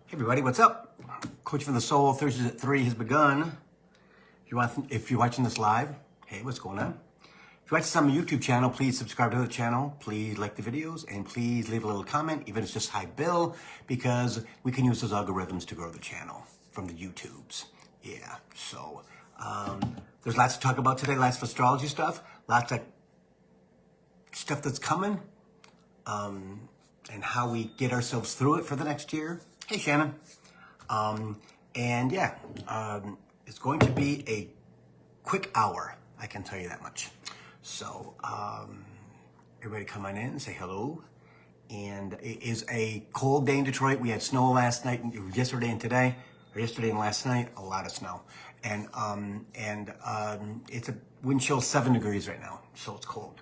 Hey everybody, what's up? Coaching for the Soul, Thursdays at 3 has begun. If you're watching this live, hey, what's going on? If you're watching this on my YouTube channel, please subscribe to the channel, please like the videos, and please leave a little comment, even if it's just hi Bill, because we can use those algorithms to grow the channel from the YouTubes. Yeah, so there's lots to talk about today, lots of astrology stuff, lots of stuff that's coming, and how we get ourselves through it for the next year. Hey, Shannon. And yeah, it's going to be a quick hour. I can tell you that much. So, everybody come on in and say hello. And it is a cold day in Detroit. We had snow last night, yesterday and today, or yesterday and last night, a lot of snow. And it's a wind chill 7 degrees right now. So it's cold.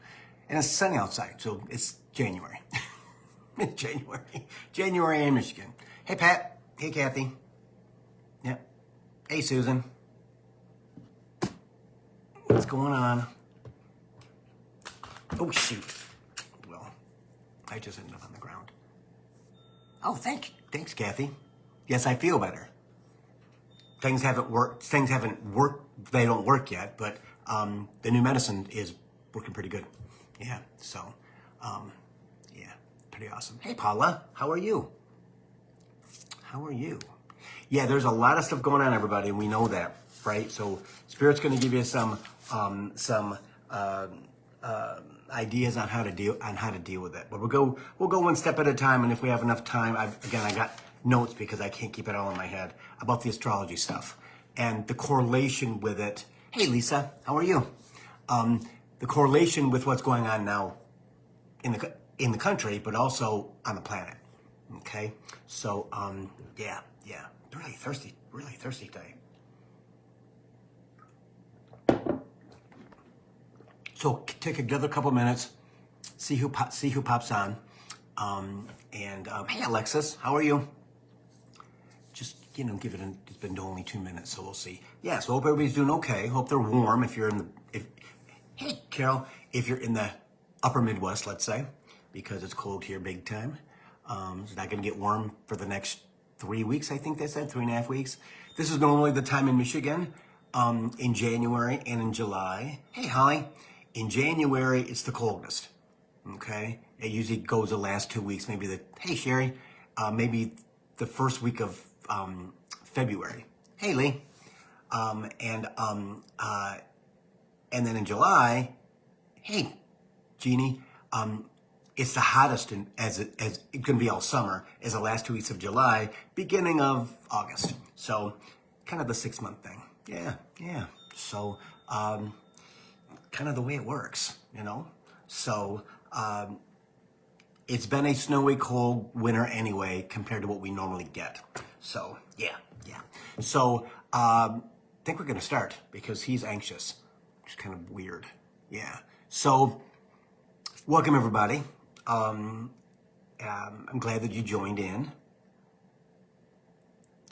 And it's sunny outside. So it's January. It's January in Michigan. Hey, Pat. Hey, Kathy. Yep. Hey, Susan. What's going on? Oh, shoot. Well, I just ended up on the ground. Oh, thanks, Kathy. Yes, I feel better. Things haven't worked. They don't work yet, but the new medicine is working pretty good. Yeah, so, yeah, pretty awesome. Hey, Paula. How are you? How are you? Yeah, there's a lot of stuff going on, everybody, and we know that, right? So Spirit's going to give you some ideas on how to deal with it. But we'll go one step at a time, and if we have enough time, I got notes because I can't keep it all in my head about the astrology stuff and the correlation with it. Hey, Lisa, how are you? The correlation with what's going on now in the country, but also on the planet. Okay, so yeah, really thirsty day. So take another couple minutes, see who pops on, hey Alexis, how are you? Just give it. It's been only 2 minutes, so we'll see. Yeah, so hope everybody's doing okay. Hope they're warm. Hey Carol, if you're in the upper Midwest, let's say, because it's cold here big time. It's not going to get warm for the next 3 weeks, I think they said, 3.5 weeks. This is normally the time in Michigan, in January and in July. Hey, Holly. In January, it's the coldest, okay? It usually goes the last 2 weeks, hey, Sherry, maybe the first week of February. Hey, Lee. And then in July, hey, Jeannie, it's the hottest as it's going to be all summer, is the last 2 weeks of July, beginning of August. So kind of the 6-month thing. Yeah. So kind of the way it works, So it's been a snowy, cold winter anyway compared to what we normally get. So yeah. So I think we're going to start because he's anxious, which is kind of weird. Yeah. So welcome everybody. I'm glad that you joined in.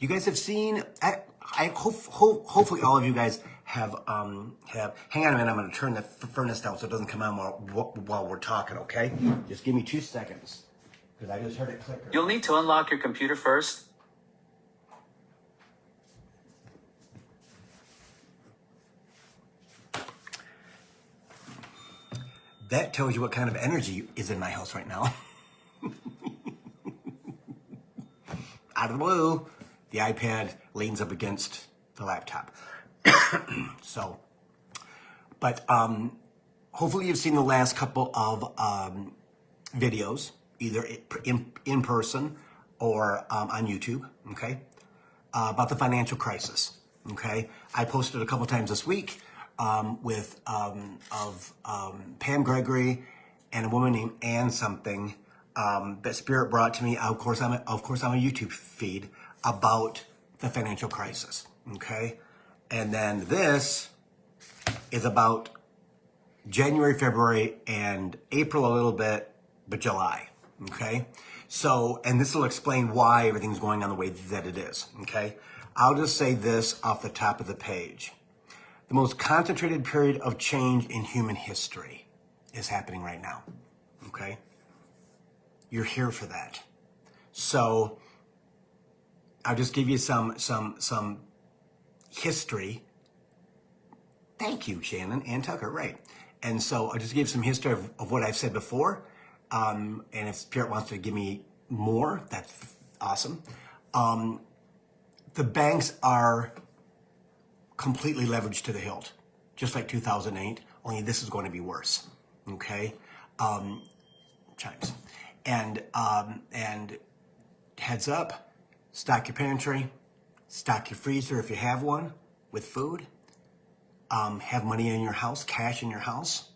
You guys have seen, hopefully all of you guys have, hang on a minute, I'm going to turn the furnace down so it doesn't come on while we're talking, okay? Just give me 2 seconds, because I just heard it click. You'll need to unlock your computer first. That tells you what kind of energy is in my house right now. Out of the blue, the iPad leans up against the laptop. So, but hopefully you've seen the last couple of videos, either in person or on YouTube, okay, about the financial crisis, okay? I posted a couple times this week with Pam Gregory and a woman named Ann something that Spirit brought to me. Of course, on a YouTube feed about the financial crisis. Okay, and then this is about January, February, and April a little bit, but July. Okay, so and this will explain why everything's going on the way that it is. Okay, I'll just say this off the top of the page. The most concentrated period of change in human history is happening right now, okay? You're here for that. So I'll just give you some history. Thank you, Shannon and Tucker, right. And so I'll just give some history of what I've said before. And if Spirit wants to give me more, that's awesome. The banks are completely leveraged to the hilt, just like 2008, only this is going to be worse, okay? Chimes. And heads up, stock your pantry, stock your freezer if you have one with food. Have money in your house, cash in your house.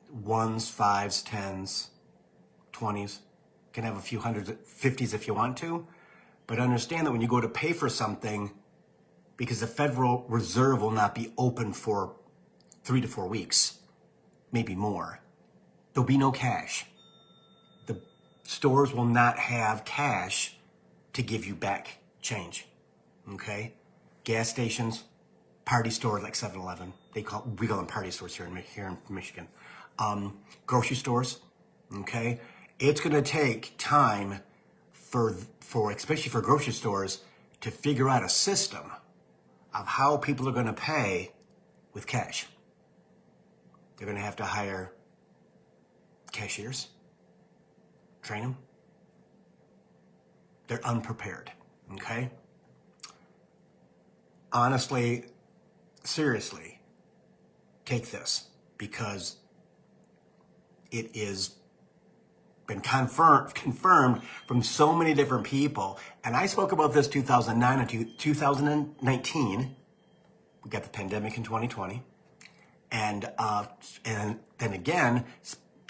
Ones, fives, tens, 20s. Can have a few hundreds, 50s if you want to. But understand that when you go to pay for something, because the Federal Reserve will not be open for 3 to 4 weeks, maybe more, there'll be no cash. The stores will not have cash to give you back change, okay? Gas stations, party stores like 7-Eleven, we call them party stores here in Michigan. Grocery stores, okay? It's gonna take time for especially for grocery stores to figure out a system of how people are gonna pay with cash. They're gonna have to hire cashiers, train them. They're unprepared, okay? Honestly, seriously, take this because it is been confirmed from so many different people. And I spoke about this 2009 and 2019. We got the pandemic in 2020. And then again,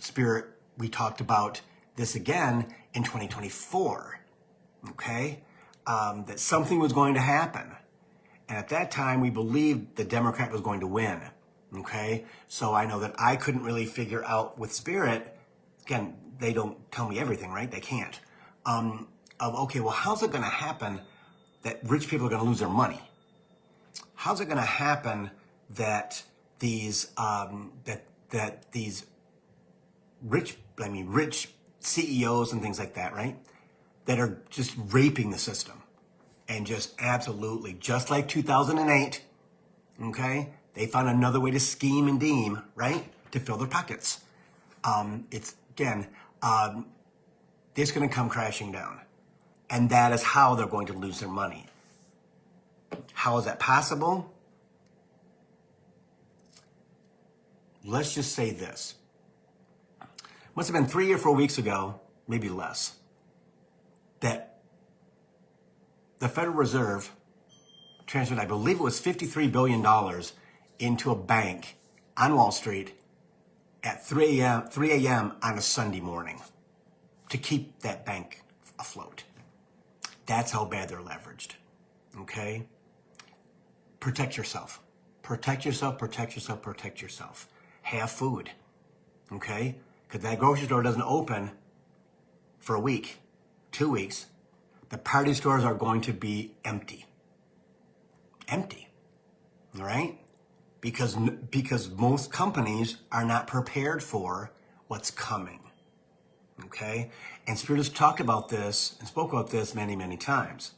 Spirit, we talked about this again in 2024, okay? That something was going to happen. And at that time, we believed the Democrat was going to win, okay? So I know that I couldn't really figure out with Spirit, again, they don't tell me everything, right? They can't. Okay, well, how's it going to happen that rich people are going to lose their money? How's it going to happen that these these rich CEOs and things like that, right? That are just raping the system and just absolutely, just like 2008, okay? They found another way to scheme and deem, right? To fill their pockets. It's, again, it's going to come crashing down. And that is how they're going to lose their money. How is that possible? Let's just say this. Must have been 3 or 4 weeks ago, maybe less, that the Federal Reserve transferred, I believe it was $53 billion into a bank on Wall Street at 3 a.m. on a Sunday morning to keep that bank afloat. That's how bad they're leveraged, okay? Protect yourself. Protect yourself, protect yourself, protect yourself. Have food, okay? Because that grocery store doesn't open for a week, 2 weeks. The party stores are going to be empty. Empty, all right? Because most companies are not prepared for what's coming, okay? And Spirit has talked about this and spoke about this many, many times.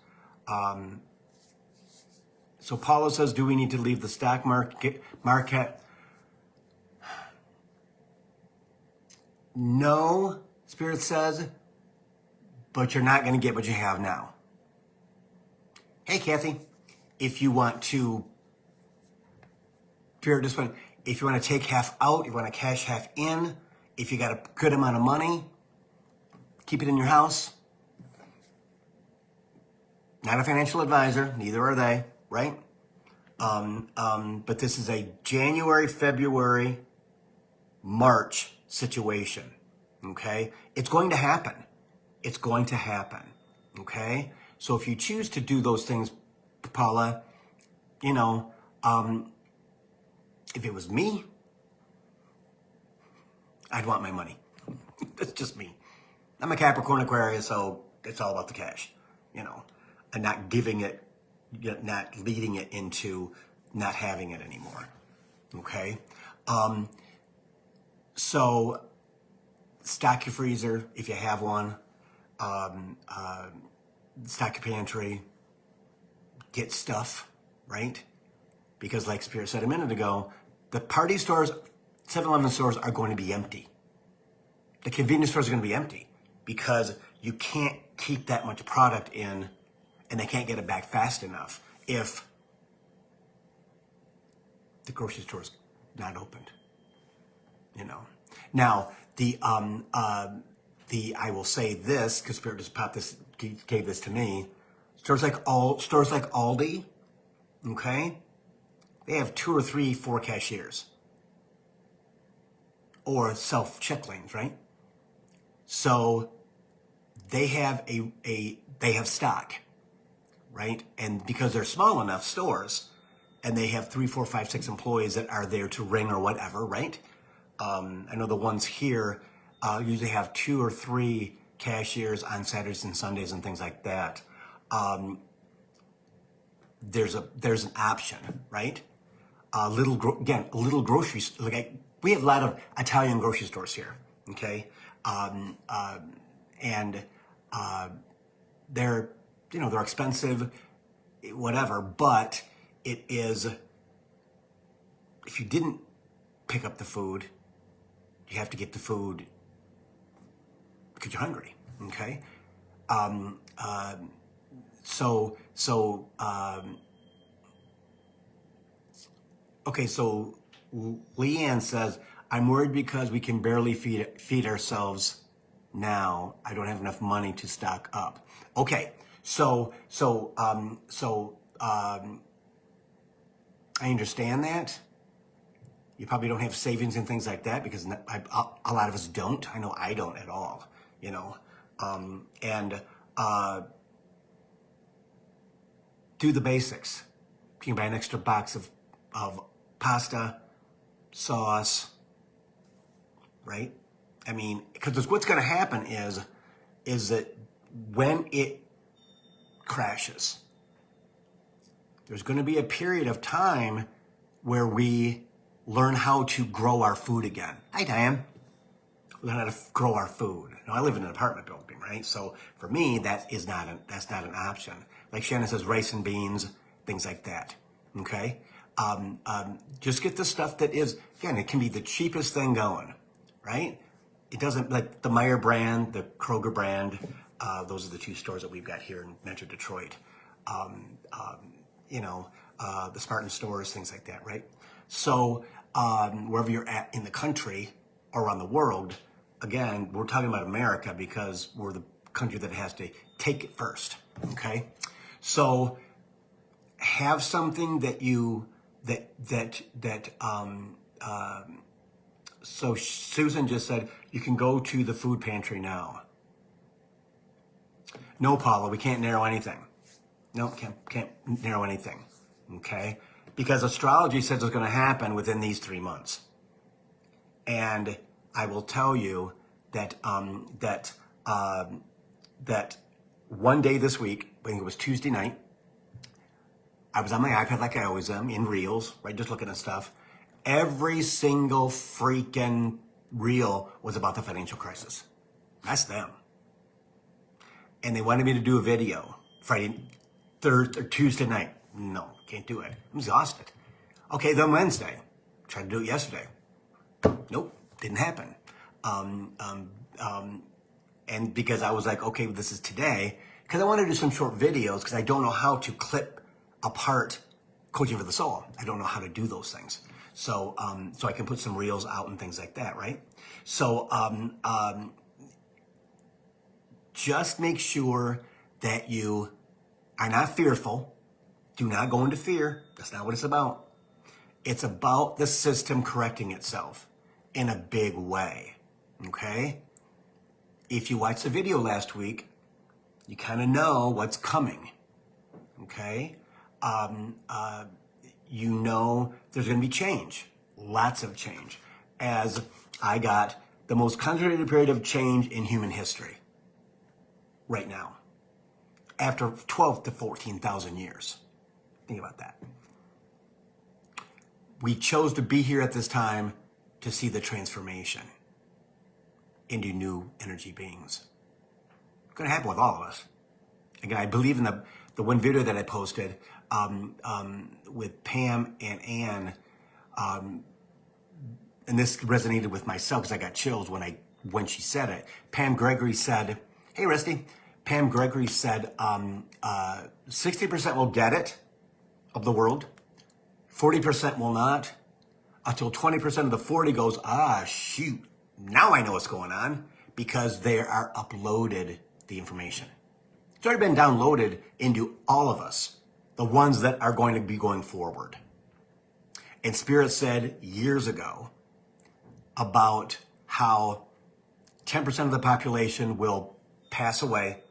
So Paula says, do we need to leave the stock market? No, Spirit says, but you're not going to get what you have now. Hey, Kathy, if you want to, Spirit just went, if you want to take half out, if you want to cash half in, if you got a good amount of money, keep it in your house. Not a financial advisor, neither are they, right? But this is a January, February, March situation, okay? It's going to happen. It's going to happen, okay? So if you choose to do those things, Paula, you know, if it was me, I'd want my money. That's just me. I'm a Capricorn Aquarius, so it's all about the cash, you know, and not giving it, not leading it into not having it anymore, okay? So stock your freezer if you have one. stock your pantry, get stuff, right? Because like Spirit said a minute ago, the party stores, 7-Eleven stores are going to be empty. The convenience stores are going to be empty because you can't keep that much product in and they can't get it back fast enough if the grocery store's not opened, you know. Now, I will say this, because Spirit just gave this to me. Stores like Aldi, okay, they have 2 or 3, 4 cashiers or self-check lanes, right? So they have they have stock, right? And because they're small enough stores, and they have 3, 4, 5, 6 employees that are there to ring or whatever, right? I know the ones here usually have 2 or 3 cashiers on Saturdays and Sundays and things like that. There's an option, right? A little grocery, we have a lot of Italian grocery stores here, okay? And they're expensive, whatever, but it is, if you didn't pick up the food, you have to get the food because you're hungry, okay? So Leanne says, I'm worried because we can barely feed ourselves now. I don't have enough money to stock up. Okay, so I understand that. You probably don't have savings and things like that because a lot of us don't. I know I don't at all, you know. Do the basics. You can buy an extra box of pasta, sauce, right? I mean, because what's going to happen is that when it crashes, there's going to be a period of time where we learn how to grow our food again. Hi, Diane. Learn how to grow our food. Now, I live in an apartment building, right? So for me, that's not an option. Like Shannon says, rice and beans, things like that. Okay, just get the stuff that is, again, it can be the cheapest thing going, right? It doesn't, like the Meyer brand, the Kroger brand. Those are the 2 stores that we've got here in Metro Detroit. The Spartan stores, things like that, right? So wherever you're at in the country or around the world, again, we're talking about America because we're the country that has to take it first, okay? So have something that so Susan just said, you can go to the food pantry now. No, Paula, we can't narrow anything. No, can't narrow anything, okay? Because astrology says it's going to happen within these 3 months. And I will tell you that that one day this week, I think it was Tuesday night, I was on my iPad like I always am, in reels, right, just looking at stuff. Every single freaking reel was about the financial crisis. That's them. And they wanted me to do a video Tuesday night. No, can't do it. I'm exhausted. Okay, then Wednesday. Tried to do it yesterday. Nope, didn't happen. And because I was like, okay, this is today, because I want to do some short videos because I don't know how to clip apart Coaching for the Soul. I don't know how to do those things. So I can put some reels out and things like that, right? So just make sure that you are not fearful. Do not go into fear. That's not what it's about. It's about the system correcting itself in a big way, okay? If you watched the video last week, you kind of know what's coming, okay? You know there's going to be change, lots of change, as I got the most concentrated period of change in human history right now, after 12 to 14,000 years. Think about that. We chose to be here at this time to see the transformation into new energy beings. It's going to happen with all of us. Again, I believe in the one video that I posted with Pam and Ann, and this resonated with myself because I got chills when she said it. Pam Gregory said, "Hey, Rusty." Pam Gregory said, 60% will get it of the world, 40% will not, until 20% of the 40 goes, shoot, now I know what's going on, because they are uploaded the information. It's already been downloaded into all of us, the ones that are going to be going forward. And Spirit said years ago about how 10% of the population will pass away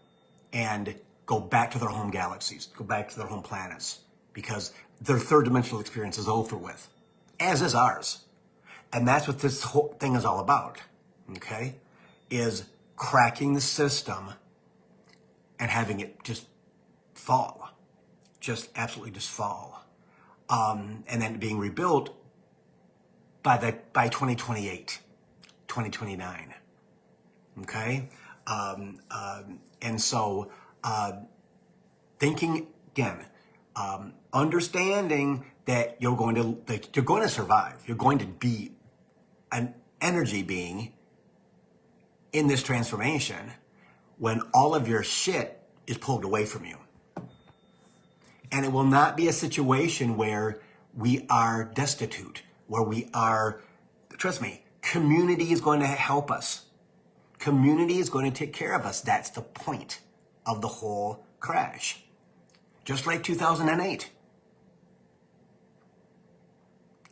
and go back to their home galaxies, go back to their home planets, because their third dimensional experience is over with, as is ours. And that's what this whole thing is all about, okay? Is cracking the system and having it just fall, just absolutely just fall. And then being rebuilt by 2028, 2029, okay? And so thinking again, understanding that you're going to survive. You're going to be an energy being in this transformation when all of your shit is pulled away from you. And it will not be a situation where we are destitute, where we are, trust me, community is going to help us. Community is going to take care of us. That's the point of the whole crash. Just like 2008.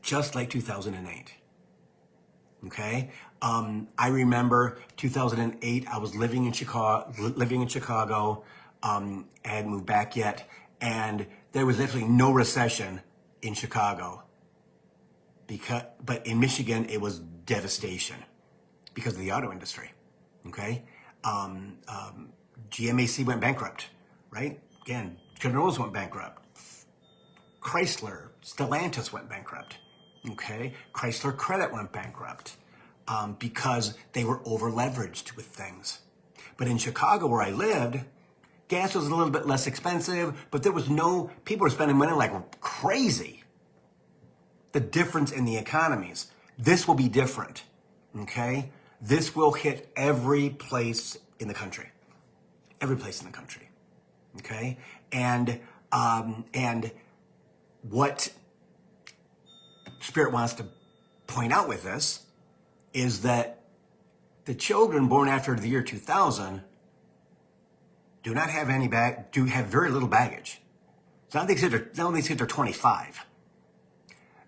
Just like 2008. Okay? I remember 2008, I was living in Chicago, I hadn't moved back yet, and there was actually no recession in Chicago. But in Michigan, it was devastation because of the auto industry. Okay, GMAC went bankrupt, right? Again, Generals went bankrupt. Chrysler, Stellantis went bankrupt. Okay, Chrysler Credit went bankrupt because they were over leveraged with things. But in Chicago, where I lived, gas was a little bit less expensive, but there was people were spending money like crazy. The difference in the economies. This will be different. Okay. This will hit every place in the country. Every place in the country. Okay? And what Spirit wants to point out with this is that the children born after the year 2000 do have very little baggage. So now these kids are 25.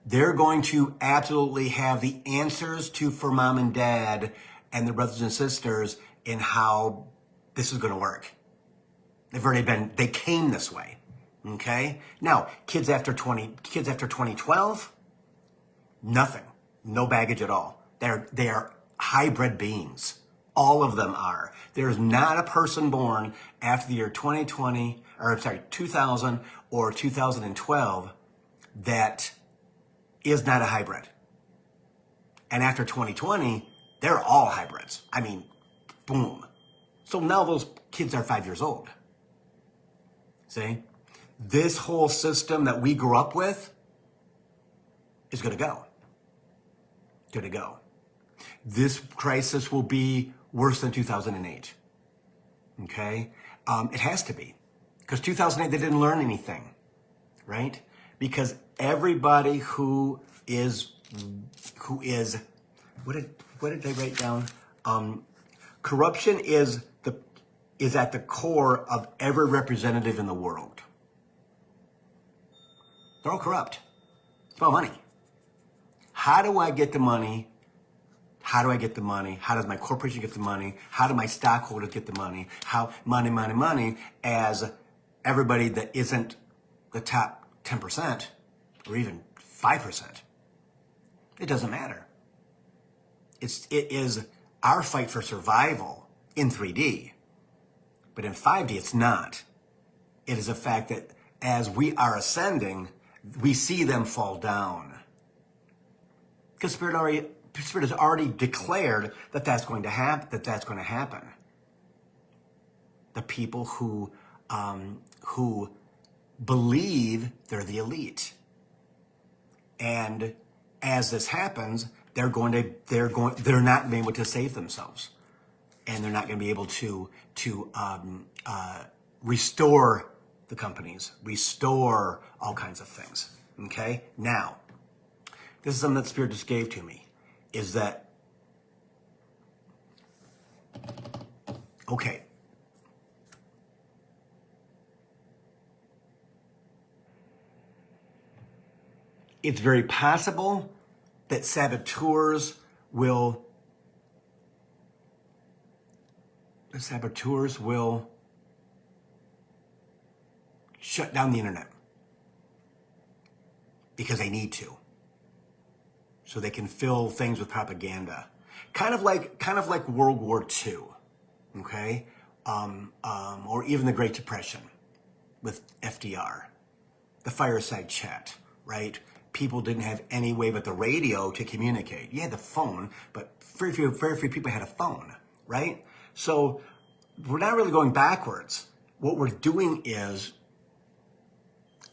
They're going to absolutely have the answers for mom and dad and their brothers and sisters in how this is going to work. They came this way. Okay? Now, kids after 2012, nothing. No baggage at all. They are hybrid beings. All of them are. There's not a person born after the year 2000 or 2012 that is not a hybrid. And after 2020, they're all hybrids. I mean, boom. So now those kids are 5 years old. See? This whole system that we grew up with is going to go. Going to go. This crisis will be worse than 2008. Okay? It has to be. Because 2008, they didn't learn anything. Right? Because everybody who is, what did they write down? Corruption is at the core of every representative in the world. They're all corrupt. It's about money. How do I get the money? How do I get the money? How does my corporation get the money? How do my stockholders get the money? How money, as everybody that isn't the top 10% or even 5%. It doesn't matter. It is our fight for survival in 3D. But in 5D, it's not. It is a fact that as we are ascending, we see them fall down. Because Spirit has already declared that that's going to happen. The people who who believe they're the elite. And as this happens, they're not going to be able to save themselves, and they're not going to be able to restore the companies, restore all kinds of things. Okay, now this is something that Spirit just gave to me, is that okay? It's very possible that saboteurs will shut down the internet because they need to, so they can fill things with propaganda, kind of like World War II, okay, or even the Great Depression with FDR, the fireside chat, right? People didn't have any way but the radio to communicate. You had the phone, but very few people had a phone, right? So we're not really going backwards. What we're doing is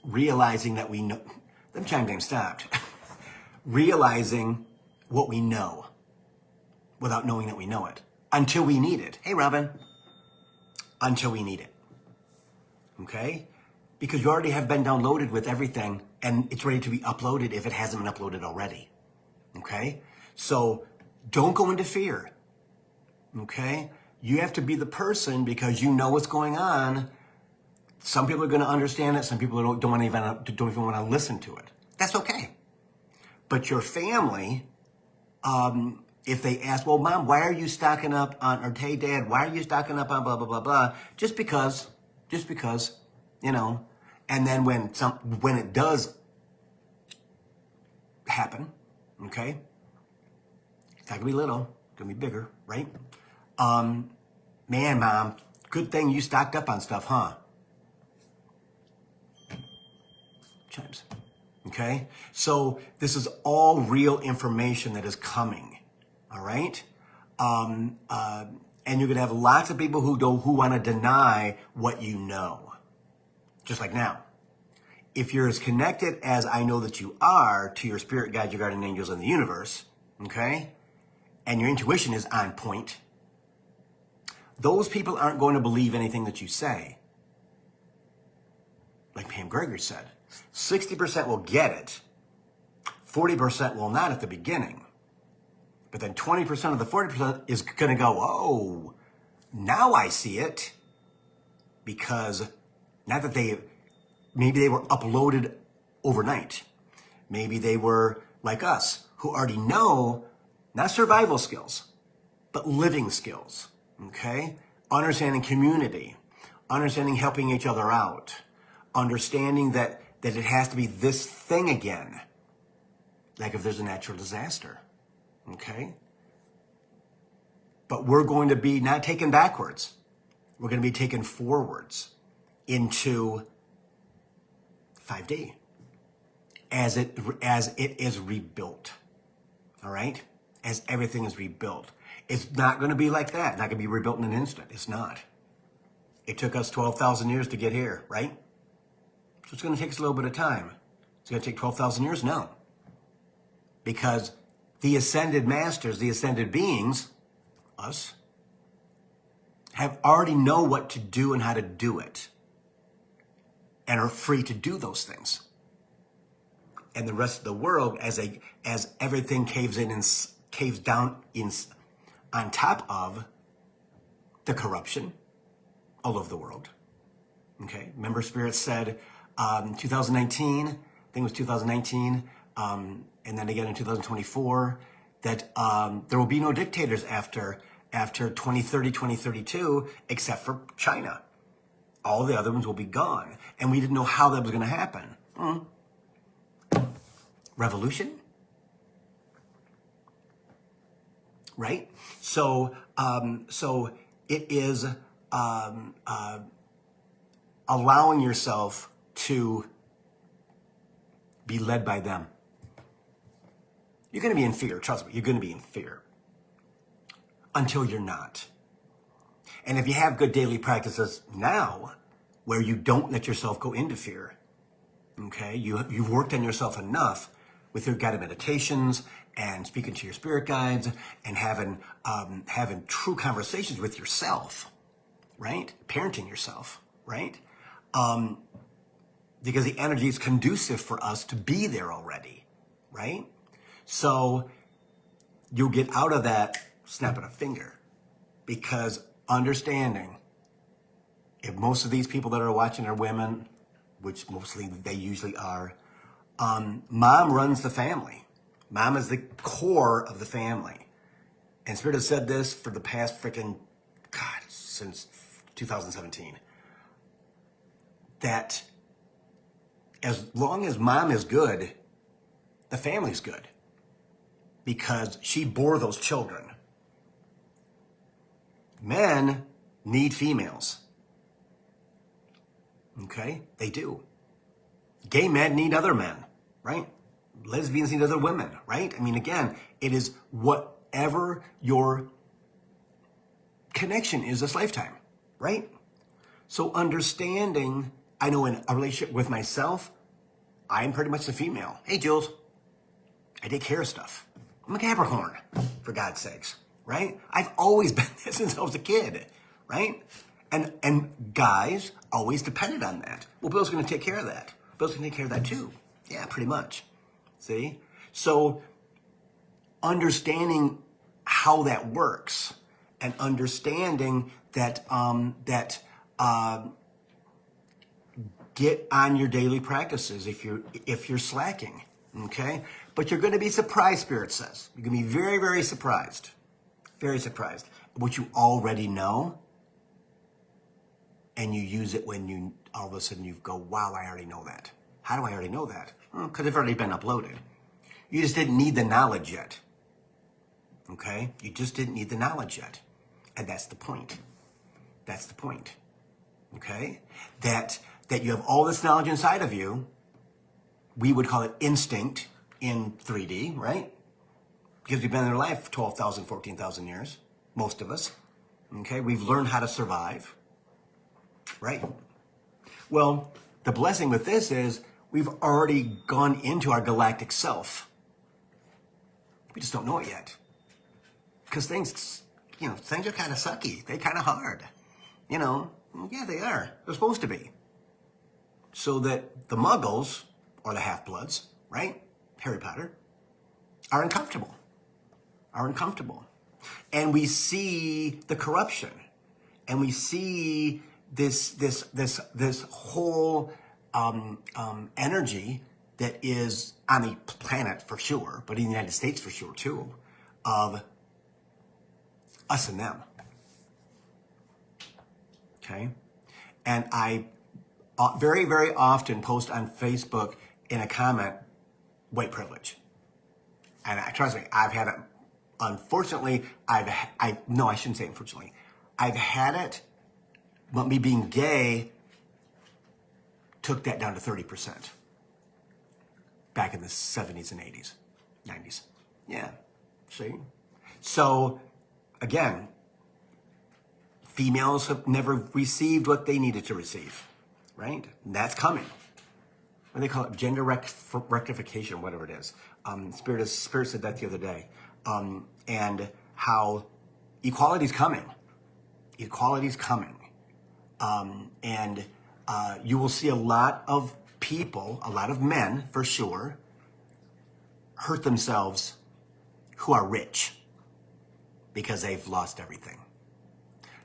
realizing that we know. Them chime names stopped. Realizing what we know without knowing that we know it until we need it. Hey, Robin. Until we need it. Okay? Because you already have been downloaded with everything, and it's ready to be uploaded if it hasn't been uploaded already. Okay? So don't go into fear. Okay? You have to be the person, because you know what's going on. Some people are going to understand it. Some people don't even want to listen to it. That's okay. But your family, if they ask, well, Mom, why are you stocking up on, or hey, Dad, why are you stocking up on blah, blah, blah, blah? Just because, you know. And then when it does happen, okay, it's not going to be little, it's going to be bigger, right? Man, Mom, good thing you stocked up on stuff, huh? Chimes. Okay? So this is all real information that is coming. All right? And you're going to have lots of people who want to deny what you know. Just like now. If you're as connected as I know that you are to your spirit guides, your guardian angels in the universe, okay, and your intuition is on point, those people aren't going to believe anything that you say. Like Pam Gregory said, 60% will get it, 40% will not at the beginning. But then 20% of the 40% is going to go, oh, now I see it. Because not that maybe they were uploaded overnight. Maybe they were like us, who already know, not survival skills, but living skills, okay? Understanding community, understanding helping each other out, understanding that it has to be this thing again. Like if there's a natural disaster, okay? But we're going to be not taken backwards. We're going to be taken forwards into 5D as it is rebuilt. All right? As everything is rebuilt. It's not going to be like that. It's not going to be rebuilt in an instant. It's not. It took us 12,000 years to get here, right? So it's going to take us a little bit of time. It's going to take 12,000 years? No. Because the ascended masters, the ascended beings, us, have already know what to do and how to do it, and are free to do those things. And the rest of the world, as everything caves down on top of the corruption all over the world. Okay, remember Spirit said 2019, I think it was 2019, and then again in 2024, that there will be no dictators after 2030, 2032, except for China. All the other ones will be gone. And we didn't know how that was going to happen. Revolution? Right? So it is allowing yourself to be led by them. You're going to be in fear. Trust me, you're going to be in fear. Until you're not. And if you have good daily practices now, where you don't let yourself go into fear. Okay, you've worked on yourself enough with your guided meditations and speaking to your spirit guides and having true conversations with yourself, right? Parenting yourself, right? Because the energy is conducive for us to be there already, right? So you'll get out of that snapping a finger, because understanding if most of these people that are watching are women, which mostly they usually are, mom runs the family. Mom is the core of the family. And Spirit has said this for the past since 2017. That as long as mom is good, the family's good. Because she bore those children. Men need females. Okay? They do. Gay men need other men, right? Lesbians need other women, right? I mean, again, it is whatever your connection is this lifetime, right? So understanding, I know in a relationship with myself, I'm pretty much the female. Hey, Jules, I take care of stuff. I'm a Capricorn, for God's sakes, right? I've always been this since I was a kid, right? And guys always depended on that. Well, Bill's going to take care of that. Bill's going to take care of that too. Yeah, pretty much. See? So understanding how that works and understanding that get on your daily practices if you're slacking, okay? But you're going to be surprised, Spirit says. You're going to be very, very surprised. Very surprised. What you already know, and you use it when you all of a sudden you go, wow, I already know that. How do I already know that? Because it's already been uploaded. You just didn't need the knowledge yet. Okay? You just didn't need the knowledge yet. And that's the point. That's the point. Okay? That you have all this knowledge inside of you. We would call it instinct in 3D, right? Because we've been in our life 12,000, 14,000 years. Most of us. Okay? We've learned how to survive. Right? Well, the blessing with this is we've already gone into our galactic self. We just don't know it yet. Because things are kind of sucky. They're kind of hard. Yeah, they are. They're supposed to be. So that the muggles, or the half-bloods, right? Harry Potter, are uncomfortable. And we see the corruption. And we see this whole energy that is on the planet for sure, but in the United States for sure too, of us and them. Okay? And I very, very often post on Facebook in a comment, white privilege. And trust me, I've had it, unfortunately, no, I shouldn't say unfortunately. I've had it, but me being gay took that down to 30% back in the 70s and 80s, 90s. Yeah, see? So, again, females have never received what they needed to receive, right? And that's coming. What do they call it? Gender rectification, whatever it is. Spirit said that the other day. And how equality's coming. Equality's coming. And you will see a lot of people, a lot of men for sure, hurt themselves who are rich because they've lost everything.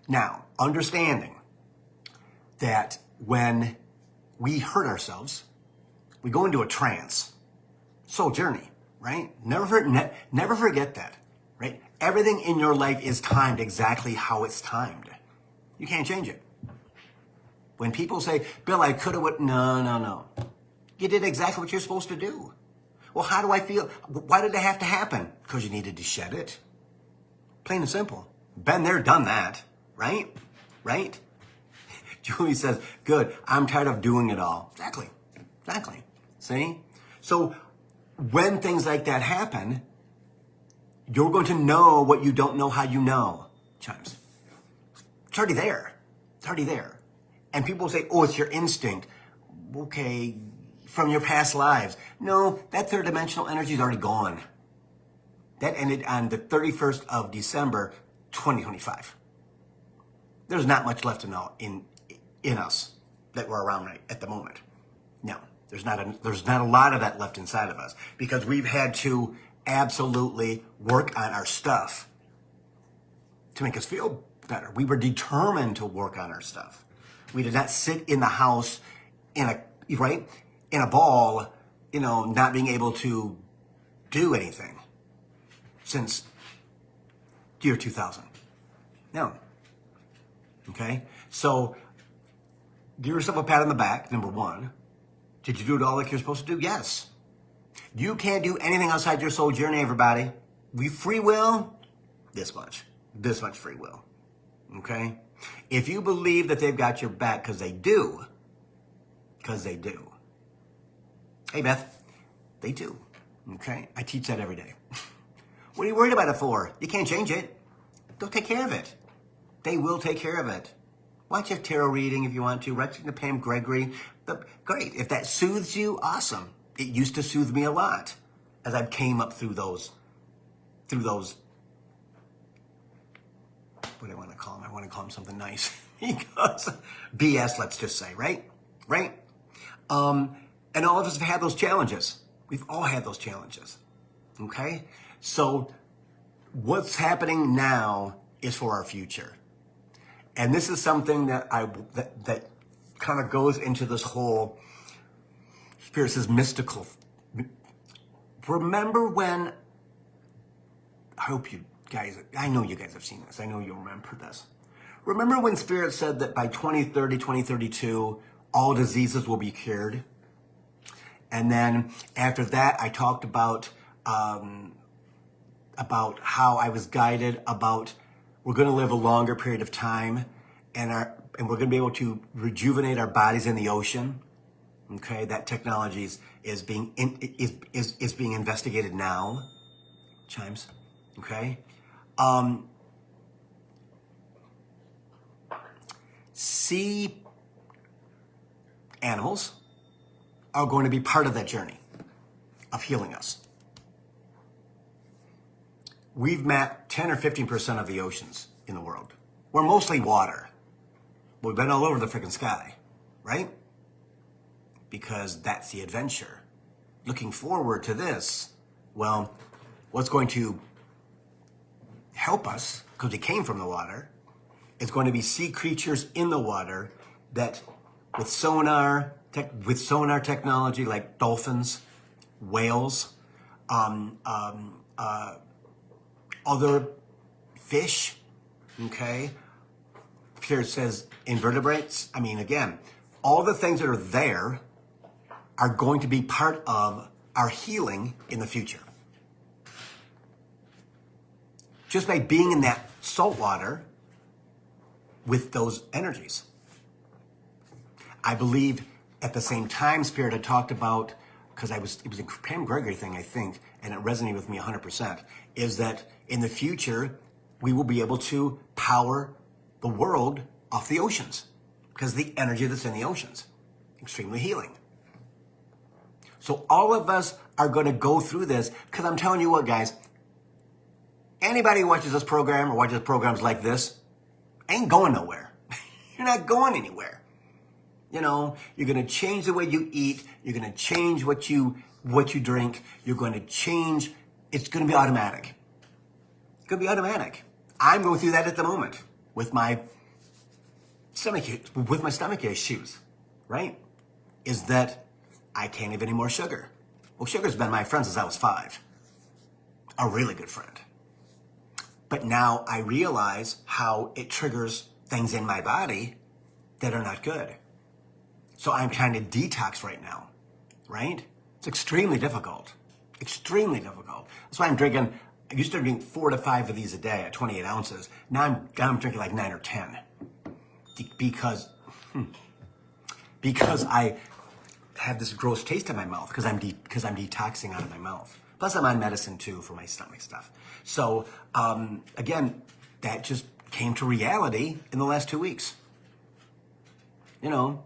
Now, understanding that when we hurt ourselves, we go into a trance, soul journey, right? Never forget that, right? Everything in your life is timed exactly how it's timed. You can't change it. When people say, Bill, I could have, no. You did exactly what you're supposed to do. Well, how do I feel? Why did it have to happen? Because you needed to shed it. Plain and simple. Been there, done that, right? Right? Julie says, good, I'm tired of doing it all. Exactly. See? So when things like that happen, you're going to know what you don't know how you know, Chimes. It's already there. And people say, oh, it's your instinct. Okay, from your past lives. No, that third dimensional energy is already gone. That ended on the 31st of December, 2025. There's not much left in us that we're around right at the moment. No, there's not a lot of that left inside of us because we've had to absolutely work on our stuff to make us feel better. We were determined to work on our stuff. We did not sit in the house in a ball, not being able to do anything since year 2000. No. Okay? So give yourself a pat on the back, number one. Did you do it all like you're supposed to do? Yes. You can't do anything outside your soul journey, everybody. We free will, this much free will. Okay? If you believe that they've got your back, because they do. Hey, Beth, they do. Okay? I teach that every day. What are you worried about it for? You can't change it. They'll take care of it. They will take care of it. Watch a tarot reading if you want to. Write to Pam Gregory. Great. If that soothes you, awesome. It used to soothe me a lot as I came up through those, what do I want to call them? I want to call them something nice. Because BS, let's just say, right? Right? And all of us have had those challenges. We've all had those challenges. Okay? So what's happening now is for our future. And this is something that that kind of goes into this whole, Spirit says, mystical. Remember when, I know you guys have seen this. I know you'll remember this. Remember when Spirit said that by 2030, 2032, all diseases will be cured? And then after that, I talked about how I was guided about we're going to live a longer period of time, and we're going to be able to rejuvenate our bodies in the ocean. Okay, that technology is being investigated now. Chimes. Okay. Sea animals are going to be part of that journey of healing us. We've mapped 10 or 15% of the oceans in the world. We're mostly water. We've been all over the freaking sky, right? Because that's the adventure. Looking forward to this, well, what's going to help us, because we came from the water, is going to be sea creatures in the water that with sonar technology like dolphins, whales, other fish, okay? Here it says invertebrates. I mean, again, all the things that are there are going to be part of our healing in the future. Just by being in that salt water with those energies. I believe at the same time, Spirit had talked about, because it was a Pam Gregory thing, I think, and it resonated with me 100%, is that in the future, we will be able to power the world off the oceans because the energy that's in the oceans. Extremely healing. So all of us are going to go through this because I'm telling you what, guys, anybody who watches this program or watches programs like this ain't going nowhere. You're not going anywhere. You're going to change the way you eat. You're going to change what you drink. You're going to change. It's going to be automatic. It's going to be automatic. I'm going through that at the moment with my stomach issues, right? Is that I can't have any more sugar. Well, sugar's been my friend since I was 5. A really good friend. But now I realize how it triggers things in my body that are not good. So I'm trying to detox right now, right? It's extremely difficult. Extremely difficult. That's why I'm drinking. I used to drink 4 to 5 of these a day at 28 ounces. Now I'm drinking like 9 or 10 because I have this gross taste in my mouth because I'm detoxing out of my mouth. Plus I'm on medicine too for my stomach stuff. So again, that just came to reality in the last 2 weeks. you know,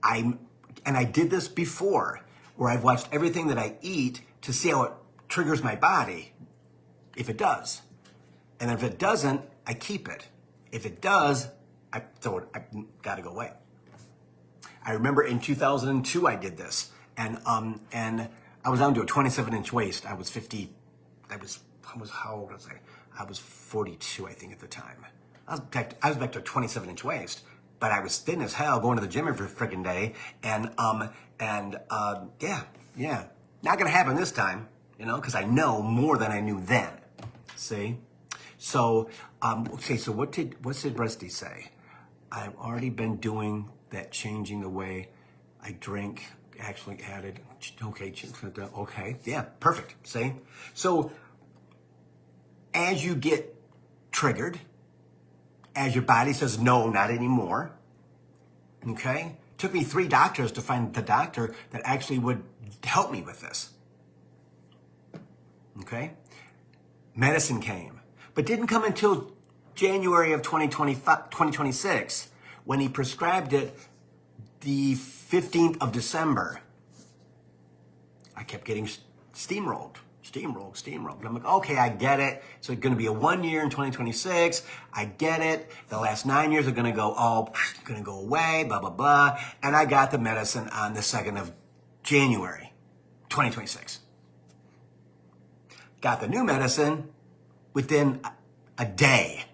and I did this before, where I've watched everything that I eat to see how it triggers my body, if it does. And if it doesn't, I keep it. If it does, I throw it, I gotta go away. I remember in 2002 I did this, and I was down to a 27-inch waist. I was how old was I? I was 42, I think, at the time. I was back to a 27-inch waist, but I was thin as hell, going to the gym every freaking day, yeah, not gonna happen this time, you know, because I know more than I knew then. See, so okay, so what did Rusty say? I've already been doing that, changing the way I drink. Actually added, okay, yeah, perfect. See, so as you get triggered, as your body says, no, not anymore, okay? Took me 3 doctors to find the doctor that actually would help me with this, okay? Medicine came, but didn't come until January of 2026, when he prescribed it the 15th of December. I kept getting steamrolled. I'm like, okay, I get it. So it's going to be a 1 year in 2026. I get it. The last 9 years are going to go away, blah, blah, blah. And I got the medicine on the 2nd of January, 2026. Got the new medicine within a day,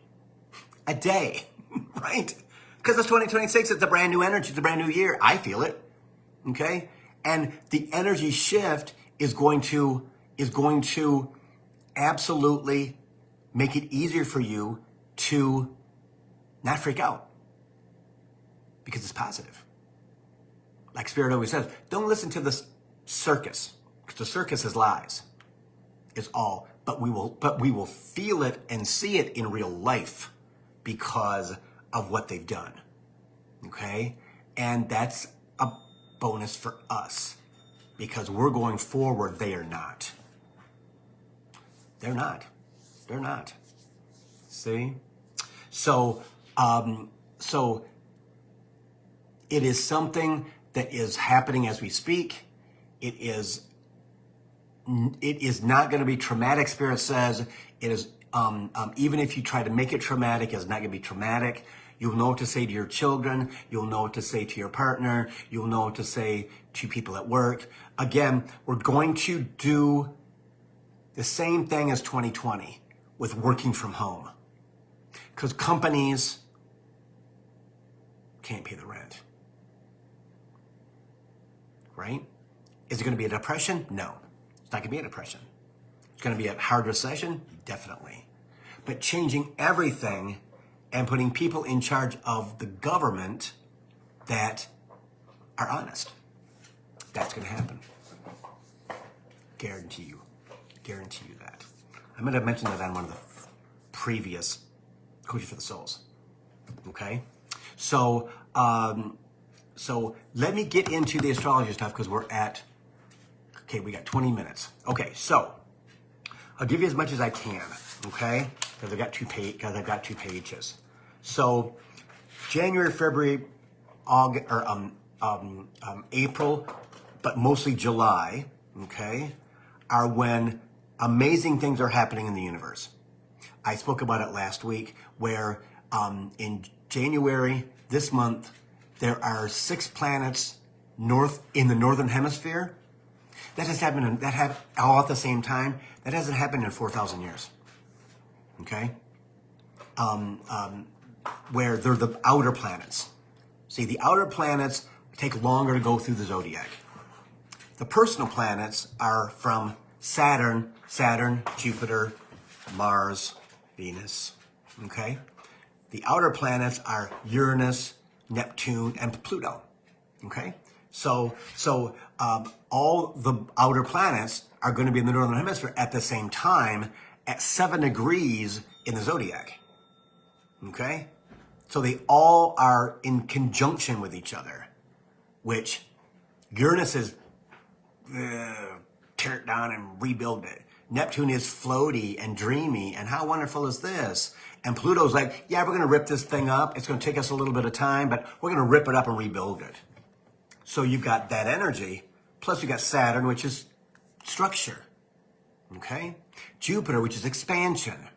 right? Because it's 2026, it's a brand new energy, it's a brand new year. I feel it, okay? And the energy shift is going to absolutely make it easier for you to not freak out, because it's positive. Like Spirit always says, don't listen to the circus, because the circus is lies, is all. But we will feel it and see it in real life because of what they've done, okay? And that's a bonus for us, because we're going forward. They are not. They're not. See? So it is something that is happening as we speak. It is not going to be traumatic. Spirit says it is. Even if you try to make it traumatic, it's not going to be traumatic. You'll know what to say to your children. You'll know what to say to your partner. You'll know what to say to people at work. Again, we're going to do the same thing as 2020 with working from home, because companies can't pay the rent, right? Is it going to be a depression? No, it's not going to be a depression. It's going to be a hard recession? Definitely. But changing everything and putting people in charge of the government that are honest, that's going to happen. Guarantee you that. I'm going to mention that on one of the previous Coaching for the Souls. Okay? So let me get into the astrology stuff, because we got 20 minutes. Okay, so I'll give you as much as I can, okay? Because I've got two pages. So January, February, August, or April, but mostly July, okay, are when amazing things are happening in the universe. I spoke about it last week, where in January, this month, there are 6 planets in the northern hemisphere. That has happened, all at the same time. That hasn't happened in 4,000 years, okay? Where they're the outer planets. See, the outer planets take longer to go through the zodiac. The personal planets are from Saturn, Jupiter, Mars, Venus, okay? The outer planets are Uranus, Neptune, and Pluto, okay? So all the outer planets are going to be in the northern hemisphere at the same time at 7 degrees in the zodiac, okay? So they all are in conjunction with each other, which Uranus is tear it down and rebuild it. Neptune is floaty and dreamy, and how wonderful is this? And Pluto's like, yeah, we're going to rip this thing up. It's going to take us a little bit of time, but we're going to rip it up and rebuild it. So you've got that energy, plus you got Saturn, which is structure, okay? Jupiter, which is expansion,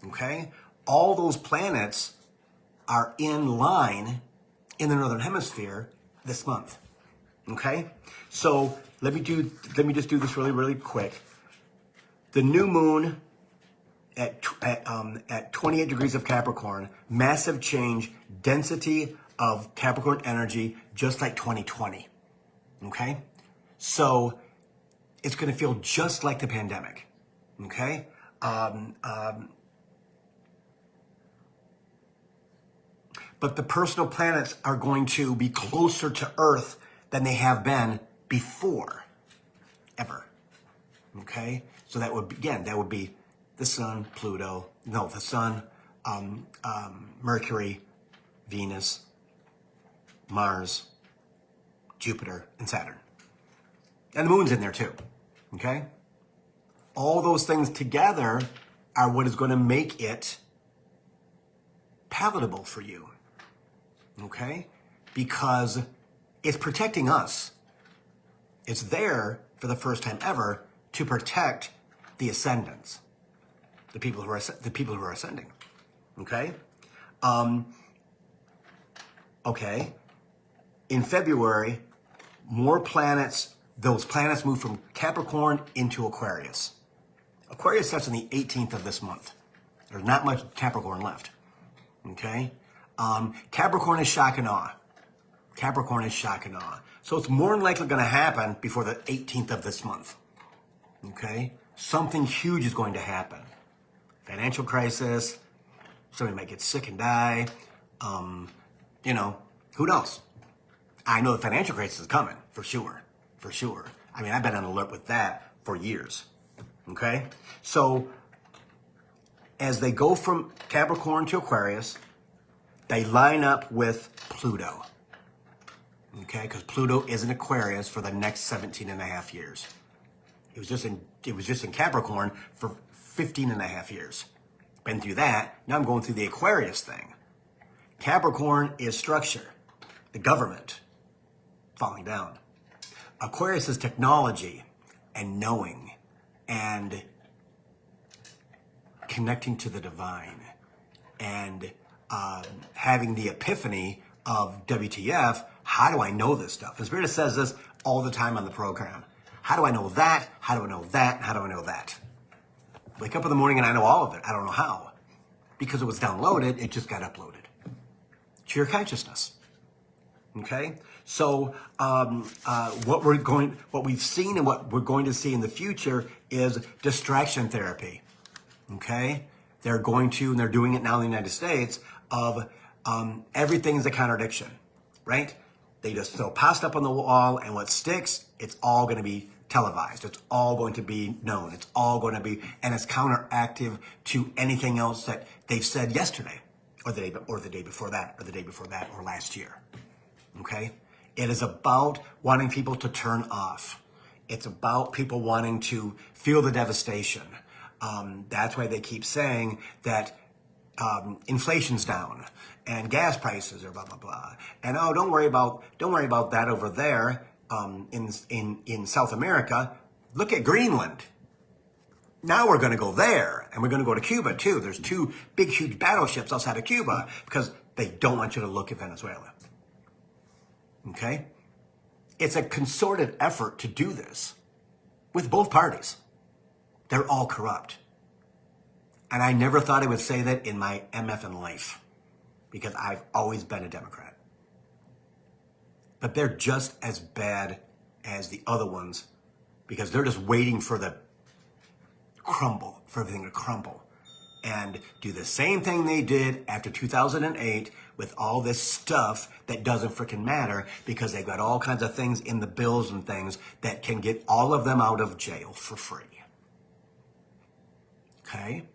okay? All those planets are in line in the Northern Hemisphere this month, okay? So let me just do this really, really quick. The new moon at 28 degrees of Capricorn, massive change, density of Capricorn energy, just like 2020, okay? So it's going to feel just like the pandemic, okay? But the personal planets are going to be closer to Earth than they have been before, ever, okay? So that would be the Sun, Pluto, no, the Sun, Mercury, Venus, Mars, Jupiter, and Saturn. And the moon's in there too, okay? All those things together are what is going to make it palatable for you, okay? Because it's protecting us. It's there for the first time ever to protect the ascendants, the people who are ascending, okay? Okay. In February, more planets, those planets move from Capricorn into Aquarius. Aquarius starts on the 18th of this month. There's not much Capricorn left, okay? Capricorn is shock and awe. Capricorn is shock and awe. So it's more than likely going to happen before the 18th of this month, okay? Something huge is going to happen. Financial crisis, somebody might get sick and die, who knows? I know the financial crisis is coming, for sure. I mean, I've been on alert with that for years, okay? So as they go from Capricorn to Aquarius, they line up with Pluto, okay? Because Pluto is in Aquarius for the next 17 and a half years. It was just in Capricorn for 15 and a half years. Been through that. Now I'm going through the Aquarius thing. Capricorn is structure, the government falling down. Aquarius is technology and knowing and connecting to the divine and having the epiphany of WTF. How do I know this stuff? And Spirit says this all the time on the program. How do I know that? How do I know that? How do I know that? Wake up in the morning and I know all of it. I don't know how. Because it was downloaded, it just got uploaded to your consciousness. Okay? So what we've seen and what we're going to see in the future is distraction therapy. Okay? They're going to, and they're doing it now in the United States, of everything's a contradiction, right? They just throw pasta up on the wall, and what sticks, it's all going to be televised. It's all going to be known. It's all going to be, and it's counteractive to anything else that they've said yesterday, or the day before that, or last year. Okay? It is about wanting people to turn off. It's about people wanting to feel the devastation. That's why they keep saying that inflation's down and gas prices are blah blah blah. And don't worry about that over there in South America. Look at Greenland. Now we're going to go there, and we're going to go to Cuba too. There's two big, huge battleships outside of Cuba because they don't want you to look at Venezuela. Okay? It's a concerted effort to do this with both parties. They're all corrupt. And I never thought I would say that in my MF life because I've always been a Democrat. But they're just as bad as the other ones because they're just waiting for everything to crumble and do the same thing they did after 2008 with all this stuff that doesn't freaking matter because they've got all kinds of things in the bills and things that can get all of them out of jail for free. Okay?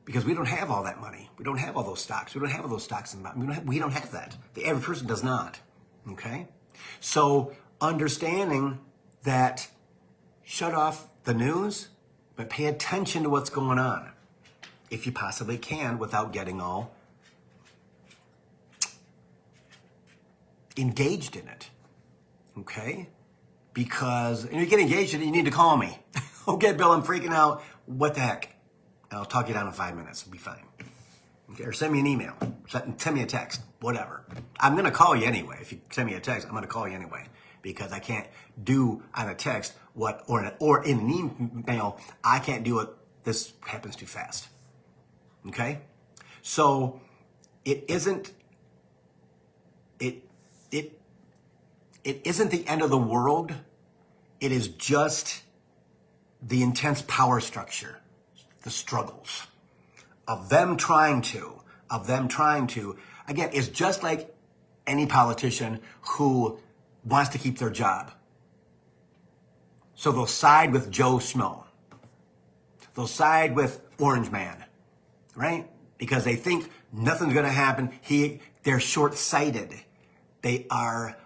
Because we don't have all that money. We don't have all those stocks. We don't have all those stocks and we don't have that. The average person does not. Okay? So understanding that, shut off the news, but pay attention to what's going on. if you possibly can, without getting all engaged in it. Okay? Because, and you get engaged in it, you need to call me. Okay, Bill, I'm freaking out. What the heck? I'll talk you down in 5 minutes. It'll be fine. Okay, or send me an email. Send me a text. Whatever. I'm going to call you anyway. If you send me a text, I'm going to call you anyway. Because I can't do on a text what, or in an email, I can't do it. This happens too fast. Okay? So, it isn't the end of the world. It is just the intense power structure, the struggles of them trying to, again, it's just like any politician who wants to keep their job. So they'll side with Joe Schmo. They'll side with Orange Man, right? Because they think nothing's going to happen. They're short-sighted. They are,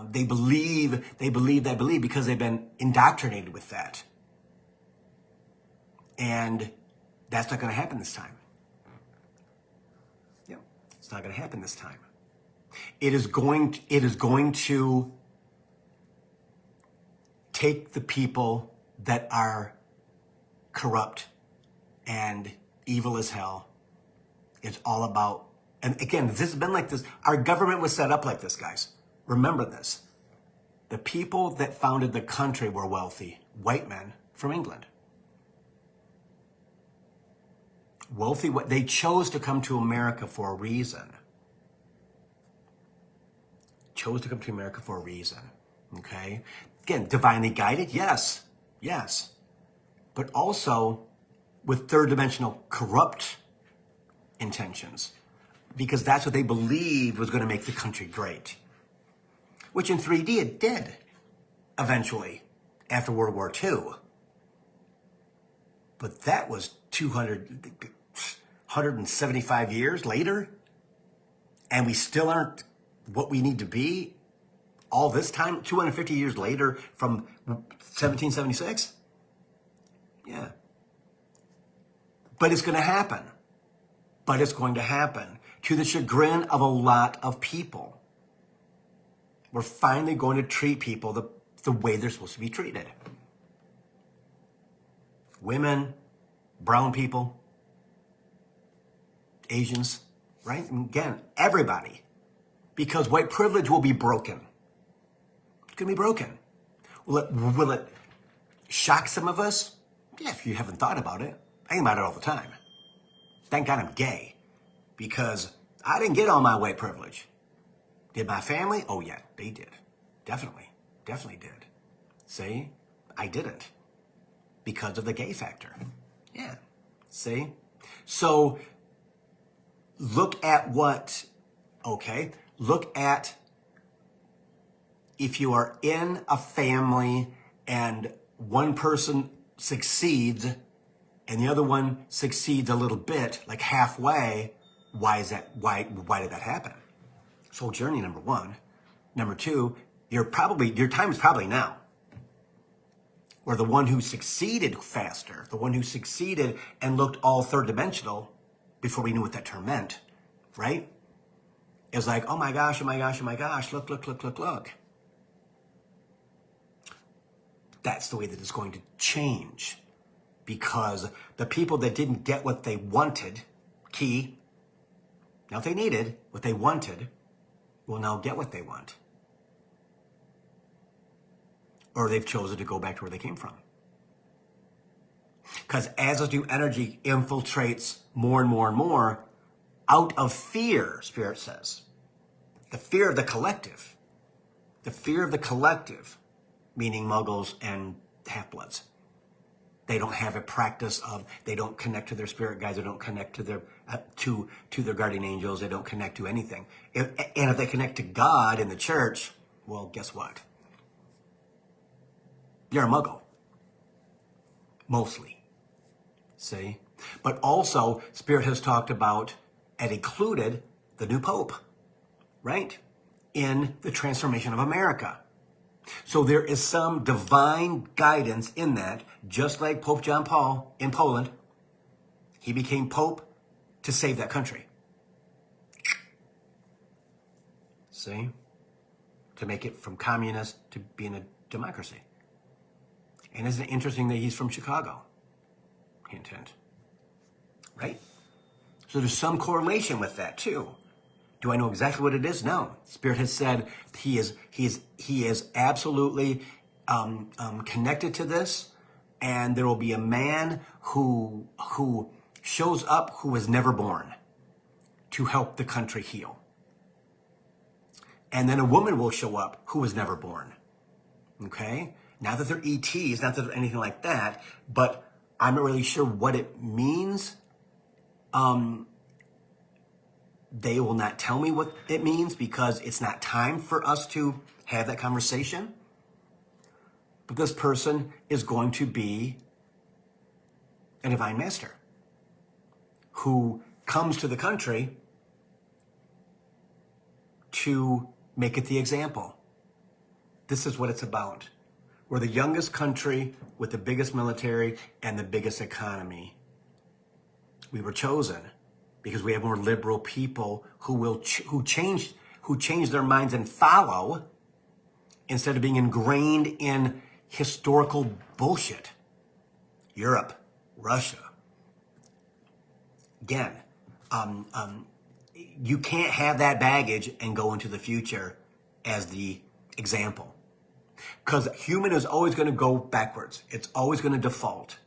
they believe because they've been indoctrinated with that. And that's not going to happen this time. Yeah, it's not going to happen this time. It is going to take the people that are corrupt and evil as hell. It's all about, and again, this has been like this. Our government was set up like this, guys. Remember this. The people that founded the country were wealthy, white men from England. Wealthy, they chose to come to America for a reason. Chose to come to America for a reason. Okay? Again, divinely guided, yes. Yes. But also with third dimensional corrupt intentions. Because that's what they believed was going to make the country great. Which in 3D it did, eventually, after World War II. But that was 175 years later, and we still aren't what we need to be all this time, 250 years later from 1776? Yeah. But it's going to happen. But it's going to happen to the chagrin of a lot of people. We're finally going to treat people the way they're supposed to be treated. Women, brown people, Asians, right? And again, everybody. Because white privilege will be broken. It's going to be broken. Will it shock some of us? Yeah, if you haven't thought about it. I think about it all the time. Thank God I'm gay. Because I didn't get all my white privilege. Did my family? Oh yeah, they did. Definitely did. See? I didn't. Because of the gay factor. Yeah. See? So, look at if you are in a family and one person succeeds and the other one succeeds a little bit, like halfway, why is that? Why did that happen? Soul journey, number one. Number two, your time is probably now. Or the one who succeeded faster, the one who succeeded and looked all third dimensional before we knew what that term meant, right? It's like, oh my gosh, look. That's the way that it's going to change. Because the people that didn't get what they wanted, now if they needed what they wanted, will now get what they want. Or they've chosen to go back to where they came from. Because as this new energy infiltrates more and more and more, out of fear, Spirit says, the fear of the collective, meaning muggles and half-bloods. They don't have a practice of, they don't connect to their spirit guides, they don't connect to their to their guardian angels, they don't connect to anything. And if they connect to God in the church, well, guess what? You're a muggle. Mostly. See? But also, Spirit has talked about and included the new Pope, right? In the transformation of America. So there is some divine guidance in that, just like Pope John Paul in Poland. He became Pope to save that country. See? To make it from communist to being a democracy. And isn't it interesting that he's from Chicago? Hint, hint. Right? So there's some correlation with that too. Do I know exactly what it is? No. Spirit has said he is absolutely connected to this, and there will be a man who shows up who was never born to help the country heal. And then a woman will show up who was never born. Okay? Not that they're ETs, not that they're anything like that, but I'm not really sure what it means. They will not tell me what it means because it's not time for us to have that conversation. But this person is going to be a divine master who comes to the country to make it the example. This is what it's about. We're the youngest country with the biggest military and the biggest economy. We were chosen because we have more liberal people who change their minds and follow instead of being ingrained in historical bullshit. Europe, Russia. Again, you can't have that baggage and go into the future as the example. Because human is always going to go backwards. It's always going to default.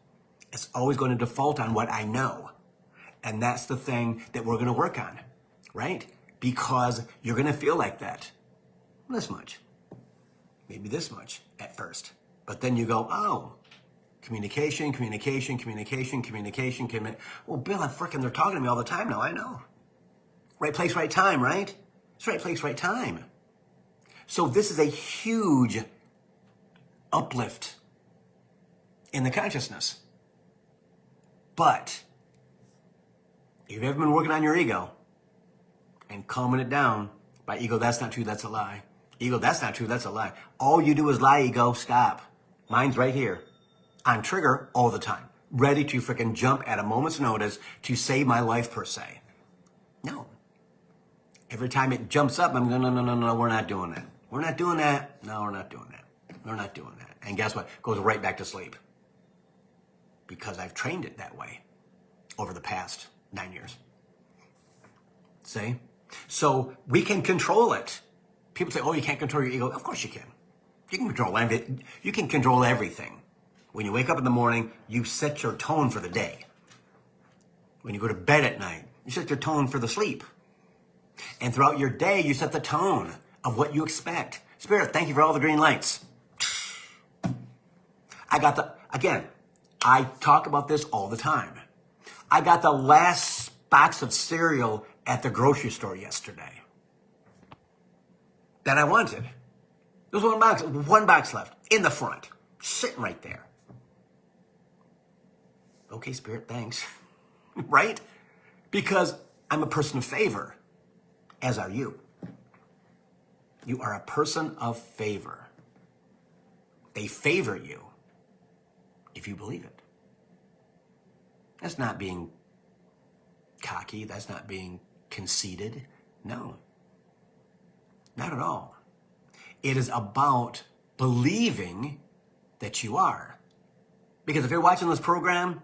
It's always going to default on what I know. And that's the thing that we're going to work on, right? Because you're going to feel like that. This much. Maybe this much at first. But then you go, oh, communication. Well, Bill, they're talking to me all the time now. I know. Right place, right time, right? It's right place, right time. So this is a huge uplift in the consciousness. But if you've ever been working on your ego and calming it down, by ego, that's not true, that's a lie. Ego, that's not true, that's a lie. All you do is lie, ego, stop. Mine's right here. On trigger all the time. Ready to freaking jump at a moment's notice to save my life, per se. No. Every time it jumps up, I'm going, no, we're not doing that. We're not doing that. No, we're not doing that. We're not doing that. And guess what? Goes right back to sleep. Because I've trained it that way over the past 9 years. See? So we can control it. People say, oh, you can't control your ego. Of course you can. You can control everything. You can control everything. When you wake up in the morning, you set your tone for the day. When you go to bed at night, you set your tone for the sleep. And throughout your day, you set the tone of what you expect. Spirit, thank you for all the green lights. I talk about this all the time. I got the last box of cereal at the grocery store yesterday that I wanted. There was one box left in the front, sitting right there. Okay, Spirit, thanks. Right? Because I'm a person of favor, as are you. You are a person of favor. They favor you if you believe it. That's not being cocky. That's not being conceited. No, not at all. It is about believing that you are. Because if you're watching this program,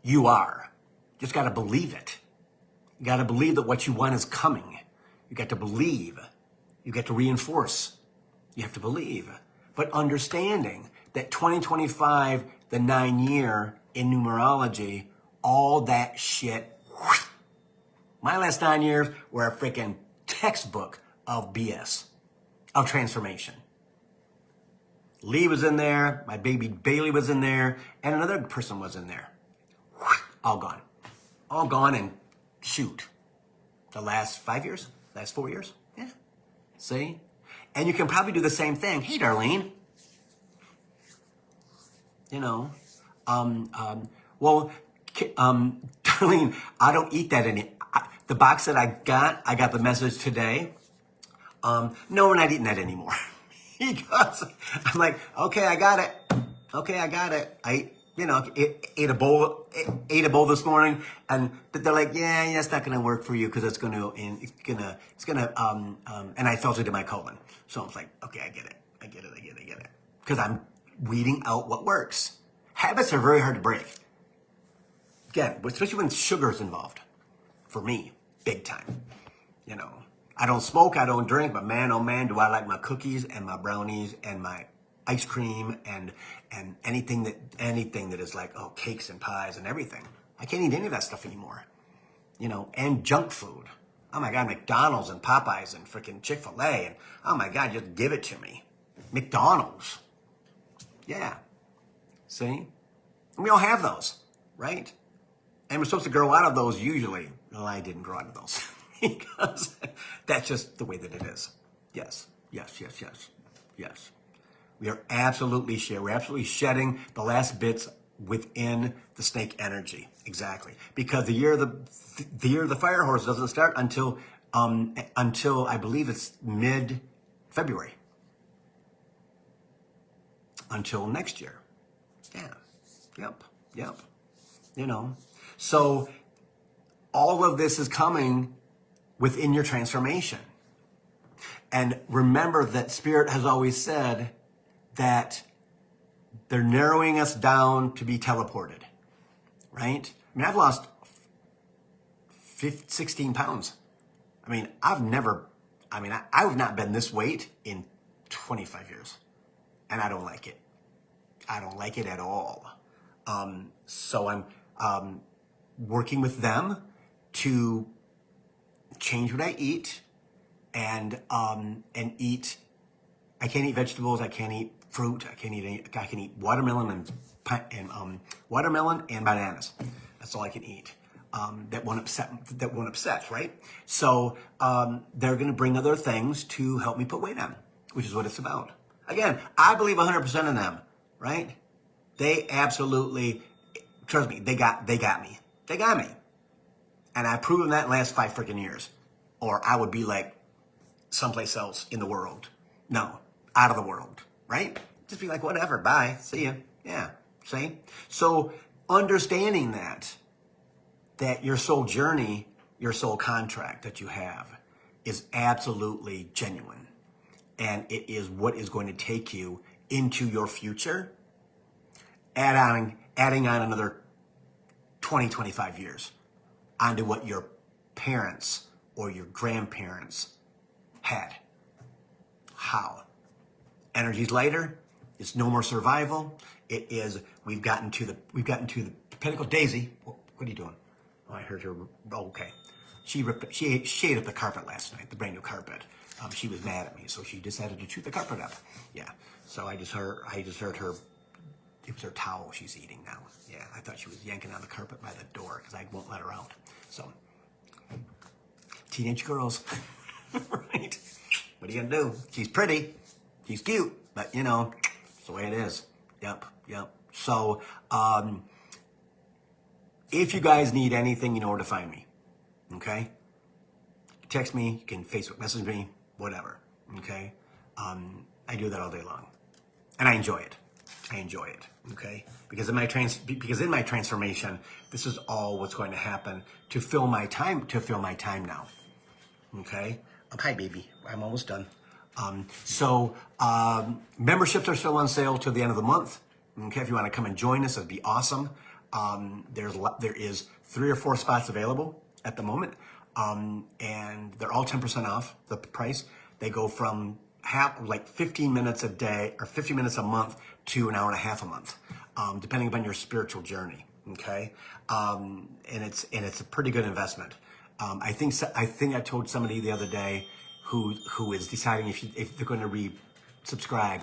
you are. You just got to believe it. You got to believe that what you want is coming. You got to believe. You get to reinforce. You have to believe. But understanding that 2025, the 9-year in numerology, all that shit, my last 9 years were a freaking textbook of BS, of transformation. Lee was in there, my baby Bailey was in there, and another person was in there. All gone. All gone and shoot. The last 5 years? Last 4 years? Yeah. See? And you can probably do the same thing. Hey, Darlene. You know, Darlene, I don't eat that anymore. The box that I got the message today. No, we're not eating that anymore. Because I'm like, okay, I got it. ate a bowl this morning, and they're like, yeah, it's not gonna work for you because it's gonna, and I felt it in my colon. So I was like, okay, I get it. Because I'm weeding out what works. Habits are very hard to break. Again, especially when sugar is involved. For me, big time. I don't smoke, I don't drink, but man, oh man, do I like my cookies and my brownies and my ice cream and anything that is like, cakes and pies and everything. I can't eat any of that stuff anymore. And junk food. Oh my God, McDonald's and Popeyes and freaking Chick-fil-A, and oh my God, just give it to me. McDonald's. Yeah. See? And we all have those, right? And we're supposed to grow out of those usually. Well, I didn't grow out of those because that's just the way that it is. Yes. We are absolutely shedding the last bits within the snake energy. Exactly. Because the year of the fire horse doesn't start until I believe it's mid-February. Until next year. Yeah. Yep. So all of this is coming within your transformation. And remember that Spirit has always said that they're narrowing us down to be teleported, right? I mean, I've lost 16 pounds. I mean, I have not been this weight in 25 years. And I don't like it. I don't like it at all. So I'm working with them to change what I eat and eat. I can't eat vegetables. I can't eat fruit. I can eat watermelon and bananas. That's all I can eat. That won't upset, right? So they're going to bring other things to help me put weight on, which is what it's about. Again, I believe 100% in them, right? They absolutely, trust me, they got me. They got me. And I've proven that in the last 5 freaking years. Or I would be like someplace else in the world. No, out of the world, right? Just be like, whatever, bye, see ya. Yeah, see? So understanding that your soul journey, your soul contract that you have is absolutely genuine. And it is what is going to take you into your future, adding on another 20, 25 years onto what your parents or your grandparents had. How? Energy's lighter. It's no more survival. It is, we've gotten to the pinnacle. Daisy, what are you doing? Oh, I heard her. Oh, okay. She ate up the carpet last night, the brand new carpet. She was mad at me, so she decided to chew the carpet up. Yeah. So I just heard her. It was her towel she's eating now. Yeah, I thought she was yanking on the carpet by the door because I won't let her out. So, teenage girls, right? What are you gonna do? She's pretty, she's cute, but it's the way it is. Yep. So, if you guys need anything, you know where to find me. Okay? Text me, you can Facebook message me, whatever. Okay? I do that all day long. And I enjoy it. Okay? Because in my transformation, this is all what's going to happen to fill my time now. Okay? Hi baby. I'm almost done. Memberships are still on sale till the end of the month. Okay, if you want to come and join us, that'd be awesome. There is 3 or 4 spots available at the moment. And they're all 10% off the price. They go from 15 minutes a day or 50 minutes a month to an hour and a half a month, depending upon your spiritual journey. Okay. And it's a pretty good investment. I think I told somebody the other day who is deciding if they're going to resubscribe.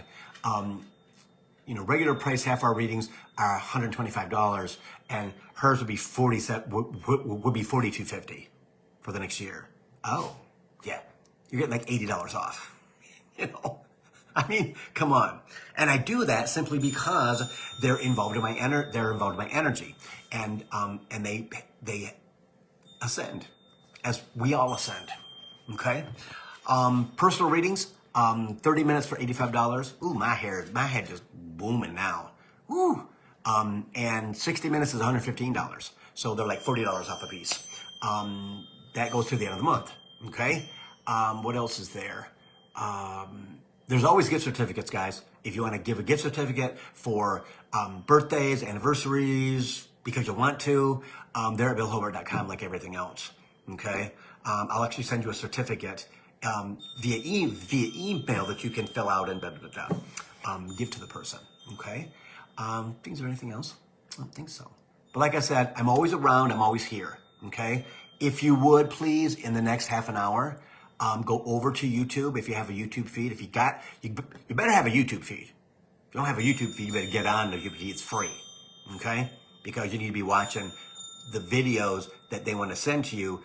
Regular price half-hour readings are $125, and hers would be $42.50 for the next year. Oh, yeah, you're getting like $80 off. I mean, come on. And I do that simply because they're involved in my energy, and they ascend as we all ascend. Okay. Personal readings, 30 minutes for $85. Ooh, my head just booming now. Ooh, And 60 minutes is $115. So they're like $40 off a piece. That goes through the end of the month. Okay. What else is there? There's always gift certificates, guys. If you want to give a gift certificate for birthdays, anniversaries, because you want to, they're at billhobart.com like everything else. Okay. I'll actually send you a certificate via email that you can fill out and give to the person. Okay. Is there anything else? I don't think so. But like I said, I'm always around. I'm always here. Okay. If you would please, in the next half an hour, go over to YouTube. If you have a YouTube feed, you better have a YouTube feed. If you don't have a YouTube feed, you better get on the YouTube feed. It's free. Okay. Because you need to be watching the videos that they want to send to you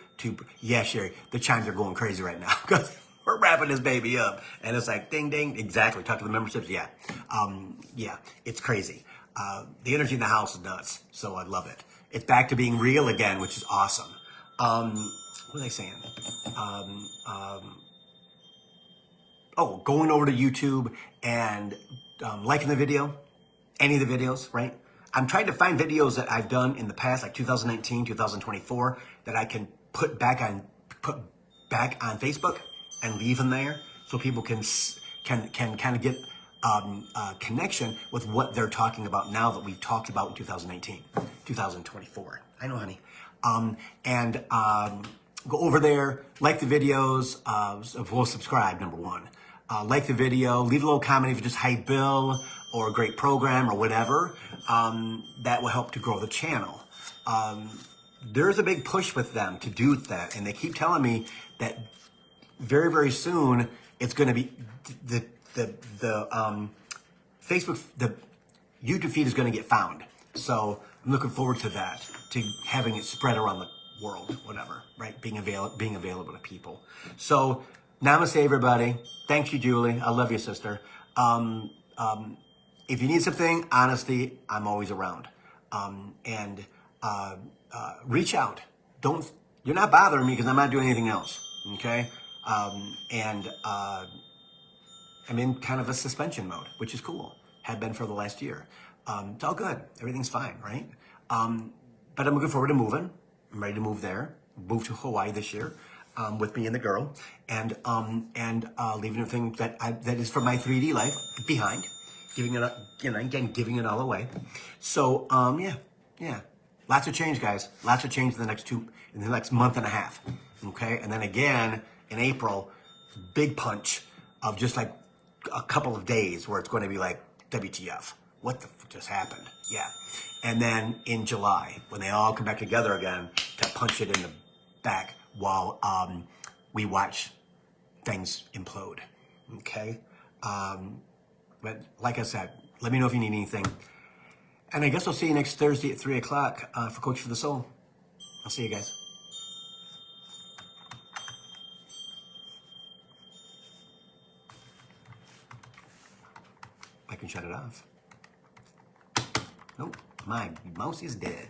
yeah, Sherry, the chimes are going crazy right now because we're wrapping this baby up and it's like ding, ding. Exactly. Talk to the memberships. Yeah. Yeah, it's crazy. The energy in the house is nuts. So I love it. It's back to being real again, which is awesome. What was I saying? Going over to YouTube and liking the video, any of the videos, right? I'm trying to find videos that I've done in the past, like 2019, 2024, that I can put back on Facebook and leave them there, so people can kind of get a connection with what they're talking about now that we've talked about in 2019, 2024. I know, honey. Go over there, like the videos, subscribe, number one. Like the video, leave a little comment if you just, hey, Bill, or a great program, or whatever. That will help to grow the channel. There's a big push with them to do that, and they keep telling me that very, very soon it's going to be the Facebook, the YouTube feed is going to get found. So I'm looking forward to that, to having it spread around the world, whatever, right? Being available to people. So namaste, everybody. Thank you, Julie. I love you, sister. If you need something, honestly, I'm always around. Reach out. You're not bothering me because I'm not doing anything else. Okay. I'm in kind of a suspension mode, which is cool. Have been for the last year. It's all good. Everything's fine, right? But I'm looking forward to moving. I'm ready to move there. Move to Hawaii this year with me and the girl, and leaving everything that is for my 3D life behind, giving it up, giving it all away. So yeah, lots of change, guys. Lots of change in the next month and a half. Okay, and then again in April, big punch of just like a couple of days where it's going to be like WTF. What the just happened? Yeah. And then in July, when they all come back together again to punch it in the back while we watch things implode. Okay? But like I said, let me know if you need anything. And I guess I'll see you next Thursday at 3 o'clock for Coach for the Soul. I'll see you guys. I can shut it off. Nope, my mouse is dead.